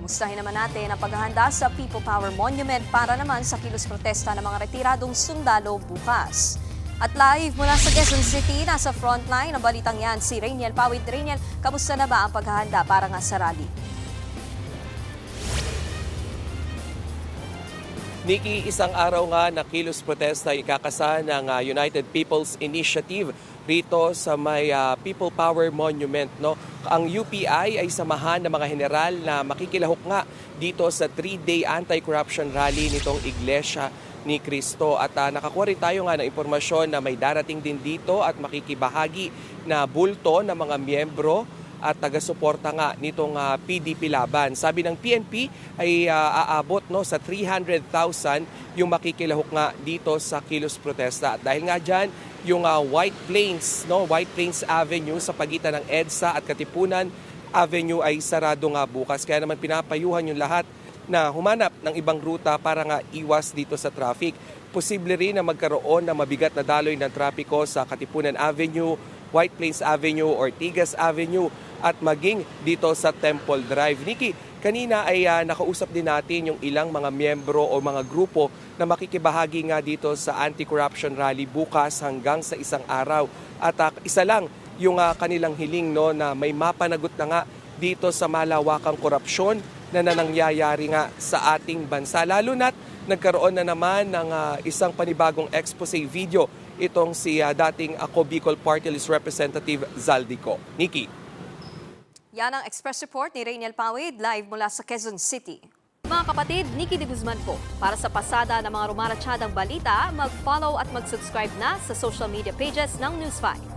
Mustahin naman natin ang paghahanda sa People Power Monument para naman sa kilos protesta ng mga retiradong sundalo bukas. At live mula sa Quezon City, nasa frontline ng balitang yan si Rainiel Pawid. Rainiel, kamusta na ba ang paghahanda para nga sa rally? Nikki, isang araw nga na kilos protesta ikakasa ng United People's Initiative rito sa may People Power Monument. No? Ang UPI ay samahan ng mga general na makikilahok nga dito sa 3-day anti-corruption rally nitong Iglesia ni Cristo. At nakakuha rin tayo nga ng impormasyon na may darating din dito at makikibahagi na bulto ng mga miyembro at taga-suporta nga nitong PDP laban. Sabi ng PNP ay aabot sa 300,000 yung makikilahok nga dito sa kilos protesta. At dahil nga dyan, yung White Plains Avenue sa pagitan ng EDSA at Katipunan Avenue ay sarado nga bukas. Kaya naman pinapayuhan yung lahat na humanap ng ibang ruta para nga iwas dito sa traffic. Posible rin na magkaroon ng mabigat na daloy ng trapiko sa Katipunan Avenue, White Plains Avenue, Ortigas Avenue at maging dito sa Temple Drive. Nikki, kanina ay nakausap din natin yung ilang mga miyembro o mga grupo na makikibahagi nga dito sa anti-corruption rally bukas hanggang sa isang araw. At isa lang yung kanilang hiling na may mapanagot na nga dito sa malawakang korupsyon na nangyayari nga sa ating bansa. Lalo na't nagkaroon na naman ng isang panibagong expose video itong si dating Ako Bicol Party List Representative Zaldico. Nikki. Yan ang Express Report ni Rainiel Pawid, live mula sa Quezon City. Mga kapatid, Nikki de Guzman po. Para sa pasada ng mga rumaratsyadang balita, mag-follow at mag-subscribe na sa social media pages ng News 5.